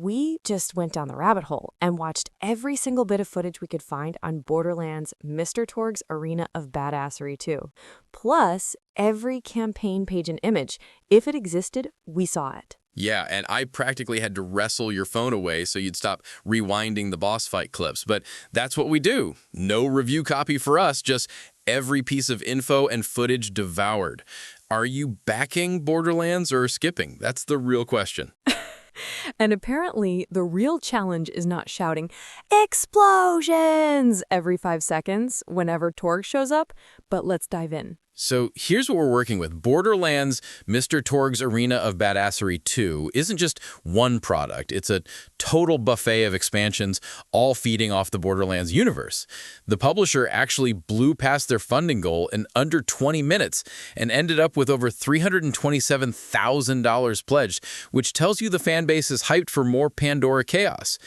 we just went down the rabbit hole and watched every single bit of footage we could find on Borderlands Mr. Torgue's Arena of Badassery 2. Plus, every campaign page and image. If it existed, we saw it. Yeah, and I practically had to wrestle your phone away so you'd stop rewinding the boss fight clips. But that's what we do. No review copy for us, just every piece of info and footage devoured. Are you backing Borderlands or skipping? That's the real question. And apparently, the real challenge is not shouting, "Explosions!" every 5 seconds whenever Torgue shows up, but let's dive in. So here's what we're working with. Borderlands Mr. Torgue's Arena of Badassery 2 isn't just one product. It's a total buffet of expansions, all feeding off the Borderlands universe. The publisher actually blew past their funding goal in under 20 minutes and ended up with over $327,000 pledged, which tells you the fan base is hyped for more Pandora chaos.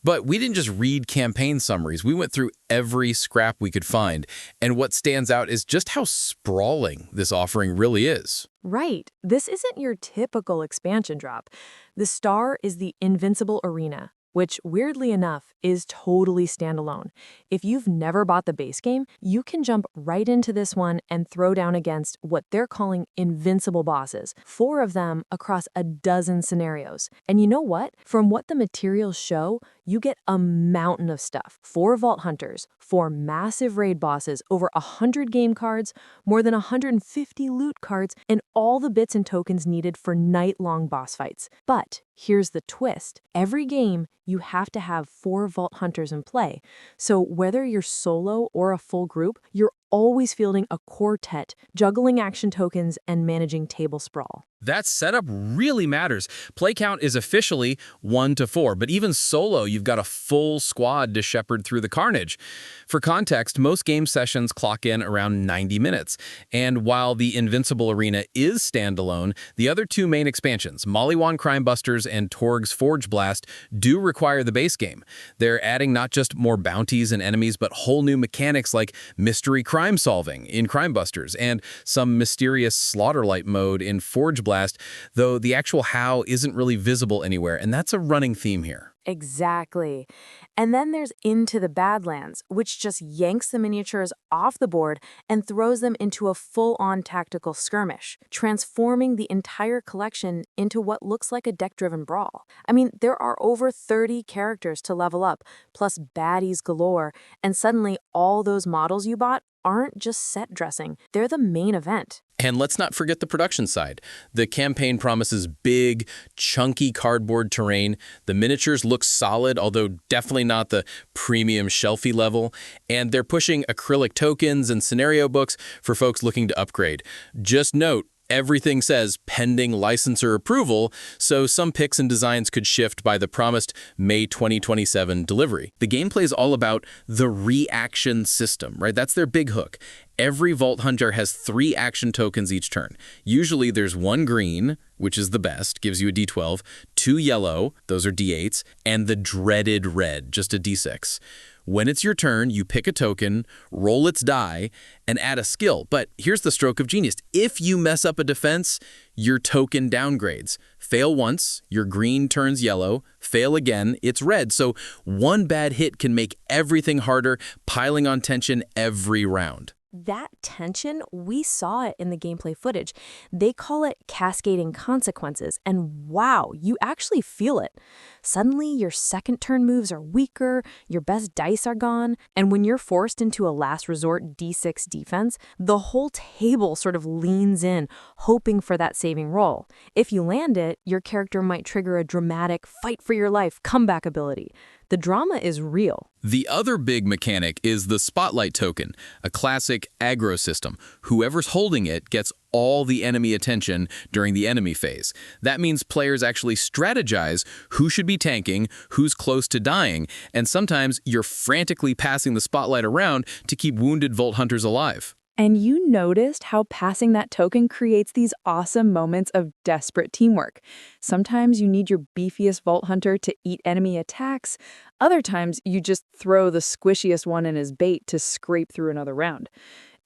But we didn't just read campaign summaries. We went through every scrap we could find. And what stands out is just how sprawling this offering really is. Right. This isn't your typical expansion drop. The star is the Invincible Arena, which, weirdly enough, is totally standalone. If you've never bought the base game, you can jump right into this one and throw down against what they're calling invincible bosses, 4 of them across a dozen scenarios. And you know what? From what the materials show, you get a mountain of stuff. 4 Vault Hunters, 4 massive raid bosses, over 100 game cards, more than 150 loot cards, and all the bits and tokens needed for night-long boss fights. But here's the twist. Every game, you have to have 4 Vault Hunters in play. So whether you're solo or a full group, you're always fielding a quartet, juggling action tokens, and managing table sprawl. That setup really matters. Play count is officially 1 to 4, but even solo, you've got a full squad to shepherd through the carnage. For context, most game sessions clock in around 90 minutes. And while the Invincible Arena is standalone, the other 2 main expansions, Moxxi Crime Busters and Torgue's Forge Blast, do require the base game. They're adding not just more bounties and enemies, but whole new mechanics like mystery crime solving in Crime Busters and some mysterious Slaughterlight mode in Forge Blast, though the actual how isn't really visible anywhere, and that's a running theme here. Exactly. And then there's Into the Badlands, which just yanks the miniatures off the board and throws them into a full-on tactical skirmish, transforming the entire collection into what looks like a deck-driven brawl. I mean, there are over 30 characters to level up, plus baddies galore, and suddenly all those models you bought aren't just set dressing, they're the main event. And let's not forget the production side. The campaign promises big, chunky cardboard terrain. The miniatures look solid, although definitely not the premium shelfie level. And they're pushing acrylic tokens and scenario books for folks looking to upgrade. Just note, everything says pending licensor approval, so some picks and designs could shift by the promised May 2027 delivery. The gameplay is all about the reaction system, right? That's their big hook. Every Vault Hunter has 3 action tokens each turn. Usually there's 1 green, which is the best, gives you a D12, 2 yellow, those are D8s, and the dreaded red, just a D6. When it's your turn, you pick a token, roll its die, and add a skill. But here's the stroke of genius. If you mess up a defense, your token downgrades. Fail once, your green turns yellow. Fail again, it's red. So one bad hit can make everything harder, piling on tension every round. That tension, we saw it in the gameplay footage. They call it cascading consequences, and wow, you actually feel it. Suddenly, your second turn moves are weaker, your best dice are gone, and when you're forced into a last resort D6 defense, the whole table sort of leans in, hoping for that saving roll. If you land it, your character might trigger a dramatic fight for your life comeback ability. The drama is real. The other big mechanic is the Spotlight token, a classic aggro system. Whoever's holding it gets all the enemy attention during the enemy phase. That means players actually strategize who should be tanking, who's close to dying, and sometimes you're frantically passing the Spotlight around to keep wounded Vault Hunters alive. And you noticed how passing that token creates these awesome moments of desperate teamwork. Sometimes you need your beefiest Vault Hunter to eat enemy attacks. Other times you just throw the squishiest one in as bait to scrape through another round.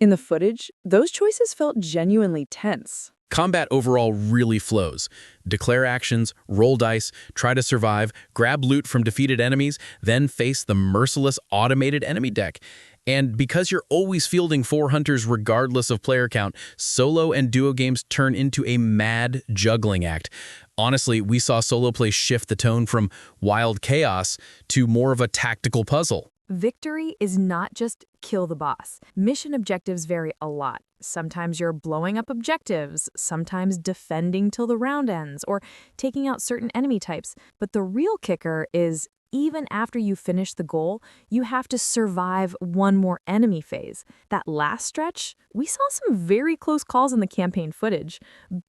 In the footage, those choices felt genuinely tense. Combat overall really flows. Declare actions, roll dice, try to survive, grab loot from defeated enemies, then face the merciless automated enemy deck. And because you're always fielding 4 hunters regardless of player count, solo and duo games turn into a mad juggling act. Honestly, we saw solo play shift the tone from wild chaos to more of a tactical puzzle. Victory is not just kill the boss. Mission objectives vary a lot. Sometimes you're blowing up objectives, sometimes defending till the round ends, or taking out certain enemy types. But the real kicker is even after you finish the goal, you have to survive one more enemy phase. That last stretch, we saw some very close calls in the campaign footage,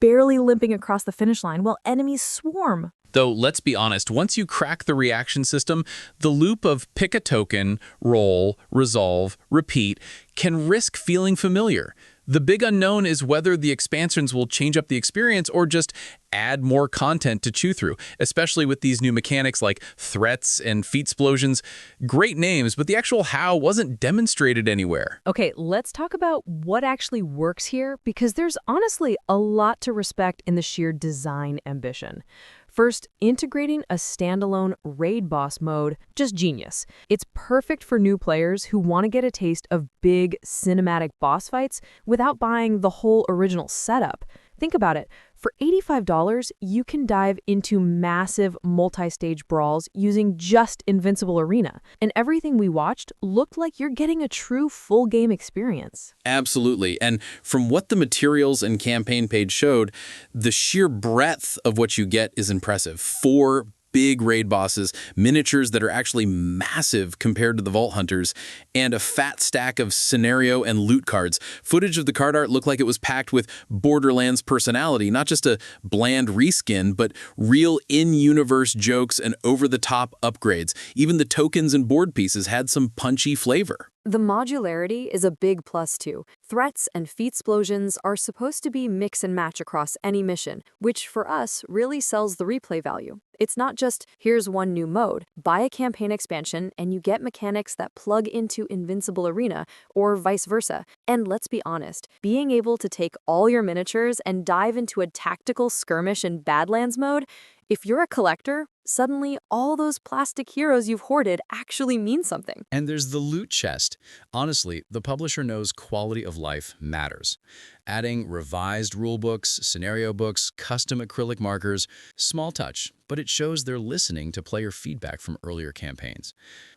barely limping across the finish line while enemies swarm. Though, let's be honest, once you crack the reaction system, the loop of pick a token, roll, resolve, repeat can risk feeling familiar. The big unknown is whether the expansions will change up the experience or just add more content to chew through, especially with these new mechanics like threats and feat explosions. Great names, but the actual how wasn't demonstrated anywhere. Okay, let's talk about what actually works here, because there's honestly a lot to respect in the sheer design ambition. First, integrating a standalone raid boss mode, just genius. It's perfect for new players who want to get a taste of big cinematic boss fights without buying the whole original setup. Think about it. For $85, you can dive into massive multi-stage brawls using just Invincible Arena, and everything we watched looked like you're getting a true full game experience. Absolutely. And from what the materials and campaign page showed, the sheer breadth of what you get is impressive. 4 big raid bosses, miniatures that are actually massive compared to the Vault Hunters, and a fat stack of scenario and loot cards. Footage of the card art looked like it was packed with Borderlands personality, not just a bland reskin, but real in-universe jokes and over-the-top upgrades. Even the tokens and board pieces had some punchy flavor. The modularity is a big plus too. Threats and feat explosions are supposed to be mix and match across any mission, which for us really sells the replay value. It's not just, here's one new mode, buy a campaign expansion and you get mechanics that plug into Invincible Arena, or vice versa. And let's be honest, being able to take all your miniatures and dive into a tactical skirmish in Badlands mode, if you're a collector, suddenly all those plastic heroes you've hoarded actually mean something. And there's the loot chest. Honestly, the publisher knows quality of life matters. Adding revised rulebooks, scenario books, custom acrylic markers, small touch, but it shows they're listening to player feedback from earlier campaigns.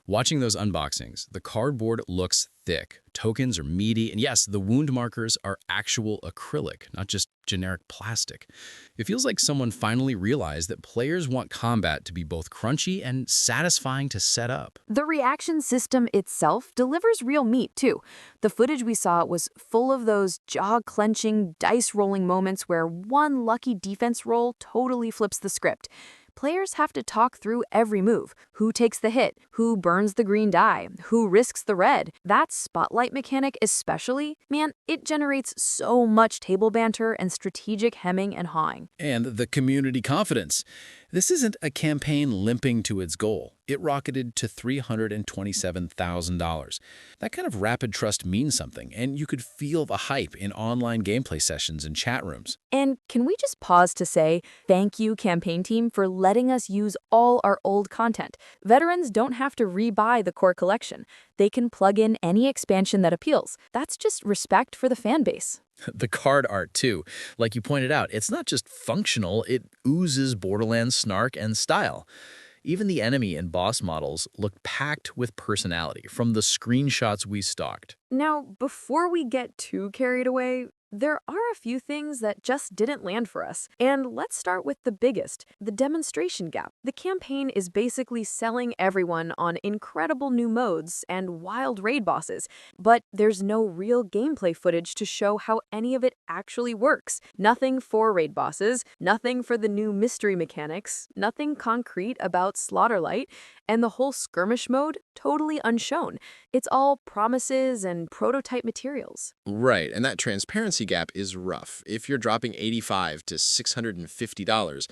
Watching those unboxings, the cardboard looks thick, tokens are meaty, and yes, the wound markers are actual acrylic, not just generic plastic. It feels like someone finally realized that players want combat to be both crunchy and satisfying to set up. The reaction system itself delivers real meat, too. The footage we saw was full of those jaw-clenching, dice-rolling moments where one lucky defense roll totally flips the script. Players have to talk through every move. Who takes the hit? Who burns the green die? Who risks the red? That spotlight mechanic especially, man, it generates so much table banter and strategic hemming and hawing. And the community confidence. This isn't a campaign limping to its goal. It rocketed to $327,000. That kind of rapid trust means something, and you could feel the hype in online gameplay sessions and chat rooms. And can we just pause to say, thank you, campaign team, for letting us use all our old content. Veterans don't have to rebuy the core collection. They can plug in any expansion that appeals. That's just respect for the fan base. The card art, too. Like you pointed out, it's not just functional, it oozes Borderlands snark and style. Even the enemy and boss models looked packed with personality from the screenshots we stalked. Now, before we get too carried away, there are a few things that just didn't land for us. And let's start with the biggest, the demonstration gap. The campaign is basically selling everyone on incredible new modes and wild raid bosses, but there's no real gameplay footage to show how any of it actually works. Nothing for raid bosses, nothing for the new mystery mechanics, nothing concrete about Slaughterlight, and the whole skirmish mode totally unshown. It's all promises and prototype materials. Right, and that transparency gap is rough. If you're dropping $85 to $650,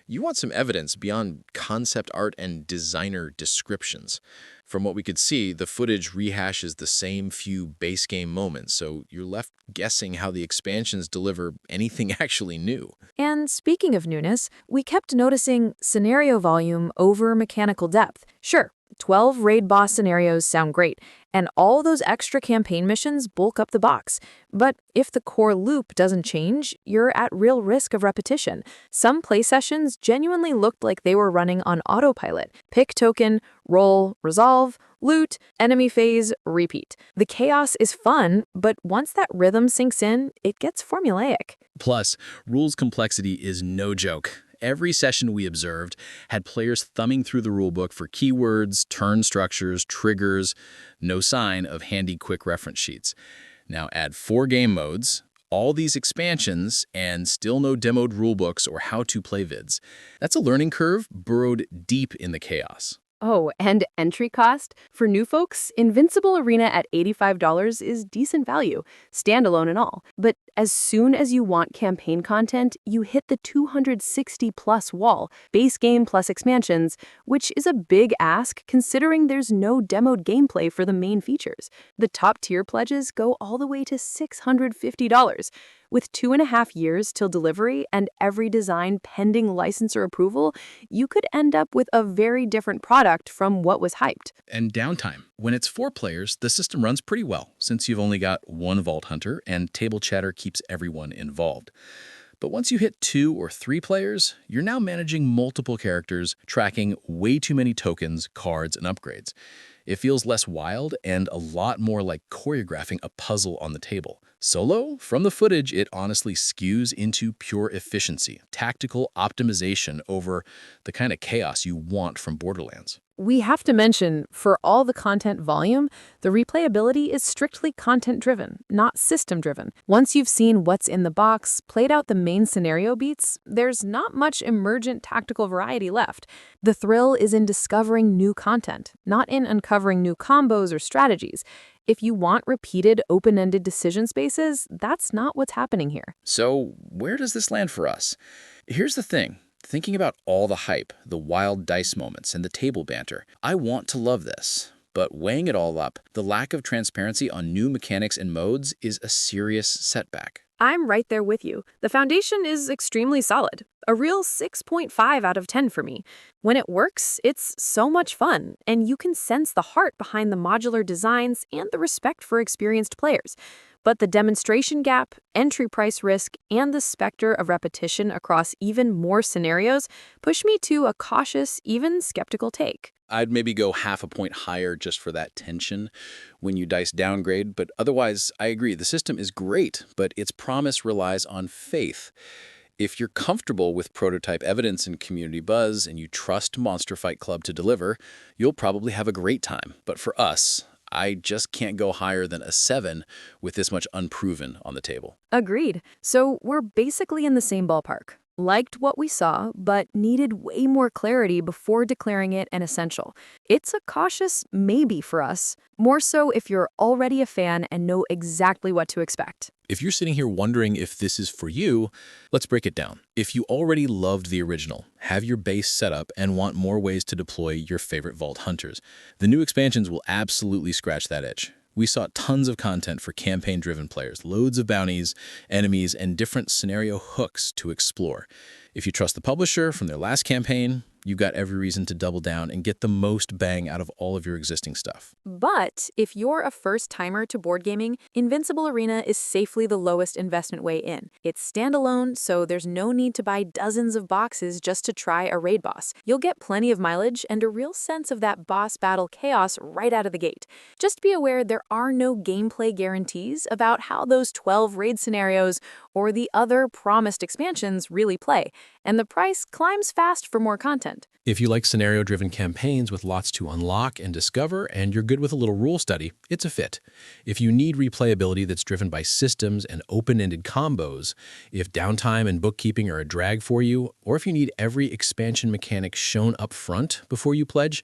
You want some evidence beyond concept art and designer descriptions. From what we could see, the footage rehashes the same few base game moments, so you're left guessing how the expansions deliver anything actually new. And speaking of newness, we kept noticing scenario volume over mechanical depth. Sure, 12 raid boss scenarios sound great, and all those extra campaign missions bulk up the box. But if the core loop doesn't change, you're at real risk of repetition. Some play sessions genuinely looked like they were running on autopilot. Pick token, roll, resolve, loot, enemy phase, repeat. The chaos is fun, but once that rhythm sinks in, it gets formulaic. Plus, rules complexity is no joke. Every session we observed had players thumbing through the rulebook for keywords, turn structures, triggers, no sign of handy quick reference sheets. Now add 4 game modes, all these expansions, and still no demoed rulebooks or how-to-play vids. That's a learning curve burrowed deep in the chaos. Oh, and entry cost? For new folks, Invincible Arena at $85 is decent value, standalone and all. But as soon as you want campaign content, you hit the $260+ wall, base game plus expansions, which is a big ask considering there's no demoed gameplay for the main features. The top tier pledges go all the way to $650. With 2.5 years till delivery and every design pending licensor approval, you could end up with a very different product from what was hyped. And downtime. When it's 4 players, the system runs pretty well, since you've only got 1 Vault Hunter and table chatter keeps everyone involved. But once you hit 2 or 3 players, you're now managing multiple characters, tracking way too many tokens, cards, and upgrades. It feels less wild and a lot more like choreographing a puzzle on the table. Solo, from the footage, it honestly skews into pure efficiency, tactical optimization over the kind of chaos you want from Borderlands. We have to mention, for all the content volume, the replayability is strictly content-driven, not system-driven. Once you've seen what's in the box, played out the main scenario beats, there's not much emergent tactical variety left. The thrill is in discovering new content, not in uncovering new combos or strategies. If you want repeated, open-ended decision spaces, that's not what's happening here. So where does this land for us? Here's the thing. Thinking about all the hype, the wild dice moments, and the table banter, I want to love this. But weighing it all up, the lack of transparency on new mechanics and modes is a serious setback. I'm right there with you. The foundation is extremely solid. A real 6.5 out of 10 for me. When it works, it's so much fun, and you can sense the heart behind the modular designs and the respect for experienced players. But the demonstration gap, entry price risk, and the specter of repetition across even more scenarios push me to a cautious, even skeptical take. I'd maybe go half a point higher just for that tension when you dice downgrade, but otherwise, I agree. The system is great, but its promise relies on faith. If you're comfortable with prototype evidence and community buzz and you trust Monster Fight Club to deliver, you'll probably have a great time. But for us, I just can't go higher than a 7 with this much unproven on the table. Agreed. So we're basically in the same ballpark. Liked what we saw, but needed way more clarity before declaring it an essential. It's a cautious maybe for us, more so if you're already a fan and know exactly what to expect. If you're sitting here wondering if this is for you, let's break it down. If you already loved the original, have your base set up, and want more ways to deploy your favorite Vault Hunters, the new expansions will absolutely scratch that itch. We saw tons of content for campaign-driven players, loads of bounties, enemies, and different scenario hooks to explore. If you trust the publisher from their last campaign, you've got every reason to double down and get the most bang out of all of your existing stuff. But if you're a first-timer to board gaming, Invincible Arena is safely the lowest investment way in. It's standalone, so there's no need to buy dozens of boxes just to try a raid boss. You'll get plenty of mileage and a real sense of that boss battle chaos right out of the gate. Just be aware there are no gameplay guarantees about how those 12 raid scenarios or the other promised expansions really play, and the price climbs fast for more content. If you like scenario-driven campaigns with lots to unlock and discover, and you're good with a little rule study, it's a fit. If you need replayability that's driven by systems and open-ended combos, if downtime and bookkeeping are a drag for you, or if you need every expansion mechanic shown up front before you pledge,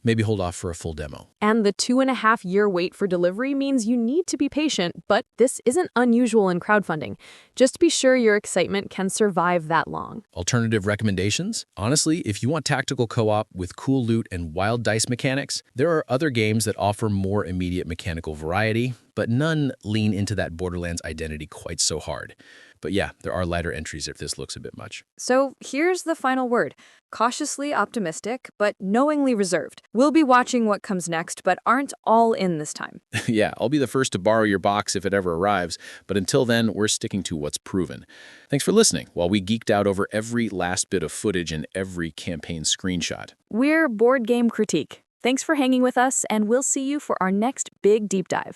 maybe hold off for a full demo. And the 2.5-year wait for delivery means you need to be patient, but this isn't unusual in crowdfunding. Just be sure your excitement can survive that long. Alternative recommendations? Honestly, if you want tactical co-op with cool loot and wild dice mechanics, there are other games that offer more immediate mechanical variety, but none lean into that Borderlands identity quite so hard. But yeah, there are lighter entries if this looks a bit much. So here's the final word. Cautiously optimistic, but knowingly reserved. We'll be watching what comes next, but aren't all in this time. Yeah, I'll be the first to borrow your box if it ever arrives, but until then, we're sticking to what's proven. Thanks for listening while we geeked out over every last bit of footage and every campaign screenshot. We're Board Game Critique. Thanks for hanging with us, and we'll see you for our next big deep dive.